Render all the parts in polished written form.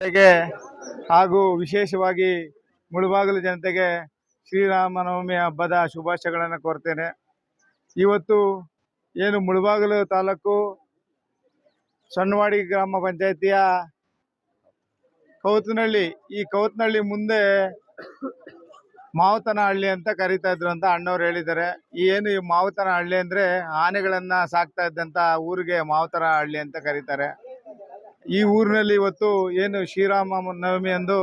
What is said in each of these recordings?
ಜನತೆಗೆ ಹಾಗೂ ವಿಶೇಷವಾಗಿ ಮುಳಬಾಗಿಲು ಜನತೆಗೆ ಶ್ರೀರಾಮನವಮಿ ಹಬ್ಬದ ಶುಭಾಶಯಗಳನ್ನು ಕೋರ್ತೇನೆ. ಇವತ್ತು ಏನು ಮುಳಬಾಗಿಲು ತಾಲೂಕು ಸಣ್ಣವಾಡಿ ಗ್ರಾಮ ಪಂಚಾಯಿತಿಯ ಕೌತನಹಳ್ಳಿ, ಈ ಕೌತನಹಳ್ಳಿ ಮುಂದೆ ಮಾವತನಹಳ್ಳಿ ಅಂತ ಕರೀತಾ ಇದ್ರು ಅಂತ ಅಣ್ಣವ್ರು ಹೇಳಿದ್ದಾರೆ. ಏನು ಈ ಮಾವತನಹಳ್ಳಿ ಅಂದರೆ ಆನೆಗಳನ್ನು ಸಾಕ್ತಾ ಇದ್ದಂಥ ಊರಿಗೆ ಮಾವತನಹಳ್ಳಿ ಅಂತ ಕರೀತಾರೆ. ಈ ಊರಿನಲ್ಲಿ ಇವತ್ತು ಏನು ಶ್ರೀರಾಮ ನವಮಿ ಅಂದು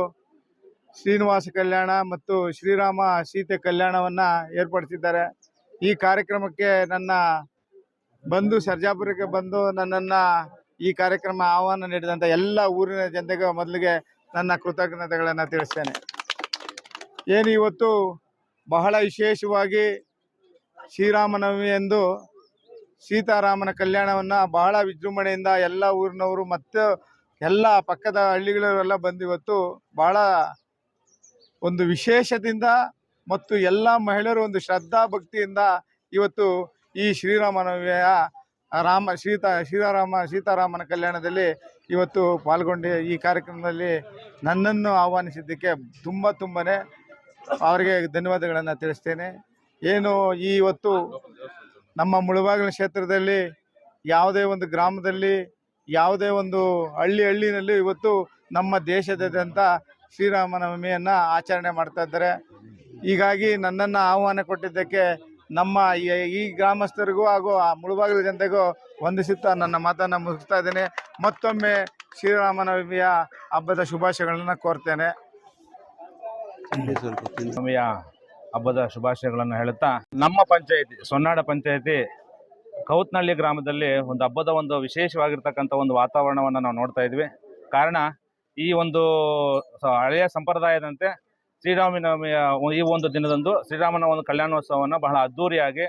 ಶ್ರೀನಿವಾಸ ಕಲ್ಯಾಣ ಮತ್ತು ಶ್ರೀರಾಮ ಸೀತೆ ಕಲ್ಯಾಣವನ್ನು ಏರ್ಪಡಿಸಿದ್ದಾರೆ. ಈ ಕಾರ್ಯಕ್ರಮಕ್ಕೆ ನನ್ನ ಬಂದು ಸರ್ಜಾಪುರಕ್ಕೆ ಬಂದು ನನ್ನನ್ನು ಈ ಕಾರ್ಯಕ್ರಮ ಆಹ್ವಾನ ನೀಡಿದಂಥ ಎಲ್ಲ ಊರಿನ ಜನತೆಗೆ ಮೊದಲಿಗೆ ನನ್ನ ಕೃತಜ್ಞತೆಗಳನ್ನು ತಿಳಿಸ್ತೇನೆ. ಏನು ಇವತ್ತು ಬಹಳ ವಿಶೇಷವಾಗಿ ಶ್ರೀರಾಮನವಮಿ ಎಂದು ಸೀತಾರಾಮನ ಕಲ್ಯಾಣವನ್ನು ಬಹಳ ವಿಜೃಂಭಣೆಯಿಂದ ಎಲ್ಲ ಊರಿನವರು ಮತ್ತು ಎಲ್ಲ ಪಕ್ಕದ ಹಳ್ಳಿಗಳವರೆಲ್ಲ ಬಂದು ಇವತ್ತು ಬಹಳ ಒಂದು ವಿಶೇಷದಿಂದ ಮತ್ತು ಎಲ್ಲ ಮಹಿಳೆಯರು ಒಂದು ಶ್ರದ್ಧಾ ಭಕ್ತಿಯಿಂದ ಇವತ್ತು ಈ ಶ್ರೀರಾಮನವಮಿಯ ಸೀತಾರಾಮನ ಕಲ್ಯಾಣದಲ್ಲಿ ಇವತ್ತು ಪಾಲ್ಗೊಂಡು ಈ ಕಾರ್ಯಕ್ರಮದಲ್ಲಿ ನನ್ನನ್ನು ಆಹ್ವಾನಿಸಿದ್ದಕ್ಕೆ ತುಂಬನೇ ಅವರಿಗೆ ಧನ್ಯವಾದಗಳನ್ನು ತಿಳಿಸ್ತೇನೆ. ಏನು ಇವತ್ತು ನಮ್ಮ ಮುಳಬಾಗಿಲು ಕ್ಷೇತ್ರದಲ್ಲಿ ಯಾವುದೇ ಒಂದು ಗ್ರಾಮದಲ್ಲಿ ಯಾವುದೇ ಒಂದು ಹಳ್ಳಿನಲ್ಲಿ ಇವತ್ತು ನಮ್ಮ ದೇಶದಾದ್ಯಂತ ಶ್ರೀರಾಮನವಮಿಯನ್ನು ಆಚರಣೆ ಮಾಡ್ತಾ ಇದ್ದಾರೆ. ಹೀಗಾಗಿ ನನ್ನನ್ನು ಆಹ್ವಾನ ಕೊಟ್ಟಿದ್ದಕ್ಕೆ ನಮ್ಮ ಈ ಗ್ರಾಮಸ್ಥರಿಗೂ ಹಾಗೂ ಆ ಮುಳಬಾಗಿಲು ಜನತೆಗೂ ವಂದಿಸುತ್ತಾ ನನ್ನ ಮಾತನ್ನು ಮುಗಿಸ್ತಾ ಇದ್ದೇನೆ. ಮತ್ತೊಮ್ಮೆ ಶ್ರೀರಾಮನವಮಿಯ ಹಬ್ಬದ ಶುಭಾಶಯಗಳನ್ನು ಕೋರ್ತೇನೆ. ನವಮಿಯ ಹಬ್ಬದ ಶುಭಾಶಯಗಳನ್ನು ಹೇಳುತ್ತಾ, ನಮ್ಮ ಪಂಚಾಯಿತಿ ಸೊನ್ನಾಡ ಪಂಚಾಯಿತಿ ಕೌತನಹಳ್ಳಿ ಗ್ರಾಮದಲ್ಲಿ ಒಂದು ಹಬ್ಬದ ಒಂದು ವಿಶೇಷವಾಗಿರ್ತಕ್ಕಂಥ ಒಂದು ವಾತಾವರಣವನ್ನು ನಾವು ನೋಡ್ತಾ ಇದ್ವಿ. ಕಾರಣ ಈ ಒಂದು ಹಳೆಯ ಸಂಪ್ರದಾಯದಂತೆ ಶ್ರೀರಾಮನವಮಿಯ ಈ ಒಂದು ದಿನದಂದು ಶ್ರೀರಾಮನ ಒಂದು ಕಲ್ಯಾಣೋತ್ಸವವನ್ನು ಬಹಳ ಅದ್ಧೂರಿಯಾಗಿ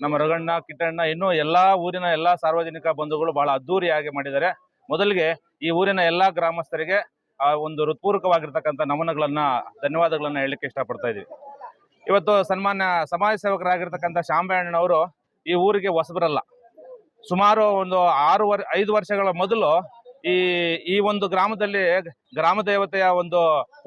ನಮ್ಮ ರಗಣ್ಣ, ಕಿಟ್ಟಣ್ಣ, ಇನ್ನೂ ಎಲ್ಲ ಊರಿನ ಎಲ್ಲ ಸಾರ್ವಜನಿಕ ಬಂಧುಗಳು ಬಹಳ ಅದ್ಧೂರಿಯಾಗಿ ಮಾಡಿದ್ದಾರೆ. ಮೊದಲಿಗೆ ಈ ಊರಿನ ಎಲ್ಲ ಗ್ರಾಮಸ್ಥರಿಗೆ ಒಂದು ಹೃತ್ಪೂರ್ವಕವಾಗಿರ್ತಕ್ಕಂಥ ಧನ್ಯವಾದಗಳನ್ನು ಹೇಳಲಿಕ್ಕೆ ಇಷ್ಟಪಡ್ತಾ ಇದ್ದೀವಿ. ಇವತ್ತು ಸನ್ಮಾನ್ಯ ಸಮಾಜ ಸೇವಕರಾಗಿರ್ತಕ್ಕಂಥ ಶಾಂಬಣ್ಣನವರು ಈ ಊರಿಗೆ ಹೊಸಬರಲ್ಲ. ಸುಮಾರು ಒಂದು 5 ವರ್ಷಗಳ ಮೊದಲು ಈ ಒಂದು ಗ್ರಾಮದಲ್ಲಿ ಗ್ರಾಮ ದೇವತೆಯ ಒಂದು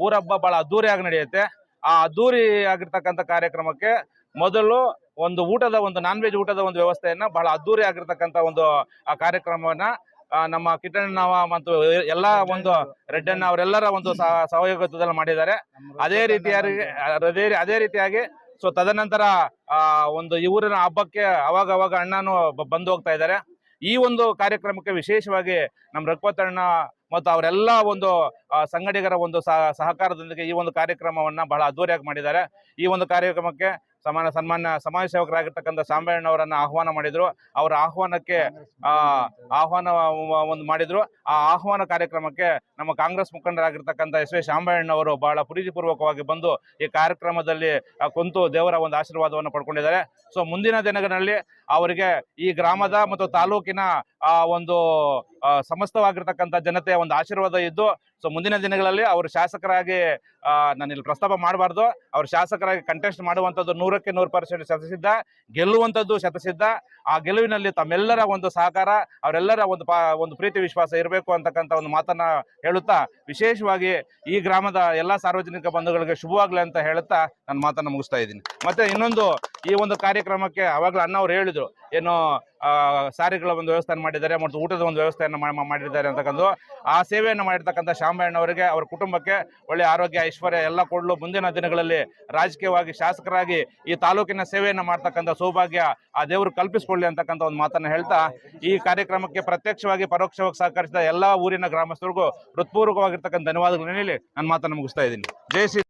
ಊರಹಬ್ಬ ಬಹಳ ಅದ್ದೂರಿಯಾಗಿ ನಡೆಯುತ್ತೆ. ಆ ಅದ್ದೂರಿ ಆಗಿರ್ತಕ್ಕಂಥ ಕಾರ್ಯಕ್ರಮಕ್ಕೆ ಮೊದಲು ಒಂದು ನಾನ್ ವೆಜ್ ಊಟದ ಒಂದು ವ್ಯವಸ್ಥೆಯನ್ನ ಬಹಳ ಅದ್ದೂರಿ ಆಗಿರ್ತಕ್ಕಂಥ ಒಂದು ಆ ಕಾರ್ಯಕ್ರಮವನ್ನ ನಮ್ಮ ಕಿಟ್ಟಣ್ಣ ಮತ್ತು ಎಲ್ಲ ಒಂದು ರೆಡ್ಡಣ್ಣ ಅವರೆಲ್ಲರ ಒಂದು ಸಹಯೋಗದಲ್ಲಿ ಮಾಡಿದ್ದಾರೆ. ಅದೇ ರೀತಿಯಾಗಿ ಸೊ ತದನಂತರ ಒಂದು ಈ ಊರಿನ ಹಬ್ಬಕ್ಕೆ ಅವಾಗ ಅಣ್ಣನು ಬಂದು ಹೋಗ್ತಾ ಇದ್ದಾರೆ. ಈ ಒಂದು ಕಾರ್ಯಕ್ರಮಕ್ಕೆ ವಿಶೇಷವಾಗಿ ನಮ್ಮ ರಘುಪತಣ್ಣ ಮತ್ತು ಅವರೆಲ್ಲ ಒಂದು ಸಂಗಡಿಗರ ಒಂದು ಸಹಕಾರದೊಂದಿಗೆ ಈ ಒಂದು ಕಾರ್ಯಕ್ರಮವನ್ನು ಬಹಳ ಅದ್ದೂರಿಯಾಗಿ ಮಾಡಿದ್ದಾರೆ. ಈ ಒಂದು ಕಾರ್ಯಕ್ರಮಕ್ಕೆ ಸನ್ಮಾನ್ಯ ಸಮಾಜ ಸೇವಕರಾಗಿರ್ತಕ್ಕಂಥ ಶಾಂಬಣ್ಣವರನ್ನು ಆಹ್ವಾನ ಮಾಡಿದ್ರು. ಅವರ ಆಹ್ವಾನಕ್ಕೆ ಆಹ್ವಾನ ಒಂದು ಮಾಡಿದ್ರು. ಆ ಆಹ್ವಾನ ಕಾರ್ಯಕ್ರಮಕ್ಕೆ ನಮ್ಮ ಕಾಂಗ್ರೆಸ್ ಮುಖಂಡರಾಗಿರ್ತಕ್ಕಂಥ SV ಶಾಂಬಣ್ಣವರು ಬಹಳ ಪ್ರೀತಿಪೂರ್ವಕವಾಗಿ ಬಂದು ಈ ಕಾರ್ಯಕ್ರಮದಲ್ಲಿ ಕುಂತು ದೇವರ ಒಂದು ಆಶೀರ್ವಾದವನ್ನು ಪಡ್ಕೊಂಡಿದ್ದಾರೆ. ಸೊ ಮುಂದಿನ ದಿನಗಳಲ್ಲಿ ಅವರಿಗೆ ಈ ಗ್ರಾಮದ ಮತ್ತು ತಾಲೂಕಿನ ಒಂದು ಸಮಸ್ತವಾಗಿರ್ತಕ್ಕಂಥ ಜನತೆಯ ಒಂದು ಆಶೀರ್ವಾದ ಇದ್ದು, ಸೊ ಮುಂದಿನ ದಿನಗಳಲ್ಲಿ ಅವರು ಶಾಸಕರಾಗಿ ನಾನು ಇಲ್ಲಿ ಪ್ರಸ್ತಾಪ ಮಾಡಬಾರ್ದು, ಅವರು ಶಾಸಕರಾಗಿ ಕಂಟೆಸ್ಟ್ ಮಾಡುವಂಥದ್ದು 100ಕ್ಕೆ 100% ಶತಸಿದ್ಧ, ಗೆಲ್ಲುವಂಥದ್ದು ಶತಸಿದ್ಧ. ಆ ಗೆಲುವಿನಲ್ಲಿ ತಮ್ಮೆಲ್ಲರ ಒಂದು ಸಹಕಾರ, ಅವರೆಲ್ಲರ ಒಂದು ಪ್ರೀತಿ ವಿಶ್ವಾಸ ಇರಬೇಕು ಅಂತಕ್ಕಂಥ ಒಂದು ಮಾತನ್ನ ಹೇಳುತ್ತಾ, ವಿಶೇಷವಾಗಿ ಈ ಗ್ರಾಮದ ಎಲ್ಲ ಸಾರ್ವಜನಿಕ ಬಂಧುಗಳಿಗೆ ಶುಭವಾಗಲಿ ಅಂತ ಹೇಳುತ್ತಾ ನನ್ನ ಮಾತನ್ನು ಮುಗಿಸ್ತಾ ಇದ್ದೀನಿ. ಮತ್ತೆ ಇನ್ನೊಂದು, ಈ ಒಂದು ಕಾರ್ಯಕ್ರಮಕ್ಕೆ ಅವಾಗಲೂ ಅಣ್ಣವ್ರು ಹೇಳಿದ್ರು, ಏನು ಸಾರಿಗಳ ಒಂದು ವ್ಯವಸ್ಥೆಯನ್ನು ಮಾಡಿದ್ದಾರೆ ಮತ್ತು ಊಟದ ಒಂದು ವ್ಯವಸ್ಥೆಯನ್ನು ಮಾಡಿದ್ದಾರೆ ಅಂತಕ್ಕಂಥ ಆ ಸೇವೆಯನ್ನು ಮಾಡಿರ್ತಕ್ಕಂಥ ಶಾಂಬಣ್ಣವರಿಗೆ, ಅವರ ಕುಟುಂಬಕ್ಕೆ ಒಳ್ಳೆಯ ಆರೋಗ್ಯ, ಐಶ್ವರ್ಯ ಎಲ್ಲ ಕೊಡಲು, ಮುಂದಿನ ದಿನಗಳಲ್ಲಿ ರಾಜಕೀಯವಾಗಿ ಶಾಸಕರಾಗಿ ಈ ತಾಲೂಕಿನ ಸೇವೆಯನ್ನು ಮಾಡ್ತಕ್ಕಂಥ ಸೌಭಾಗ್ಯ ಆ ದೇವರು ಕಲ್ಪಿಸಿಕೊಳ್ಳಿ ಅಂತಕ್ಕಂಥ ಒಂದು ಮಾತನ್ನು ಹೇಳ್ತಾ, ಈ ಕಾರ್ಯಕ್ರಮಕ್ಕೆ ಪ್ರತ್ಯಕ್ಷವಾಗಿ ಪರೋಕ್ಷವಾಗಿ ಸಹಕರಿಸಿದ ಎಲ್ಲ ಊರಿನ ಗ್ರಾಮಸ್ಥರಿಗೂ ಹೃತ್ಪೂರ್ವಕವಾಗಿರ್ತಕ್ಕಂಥ ಧನ್ಯವಾದಗಳನ್ನು ಹೇಳಿ ನನ್ನ ಮಾತನ್ನು ಮುಗಿಸ್ತಾ ಇದ್ದೀನಿ. ಜೈ ಶ್ರೀ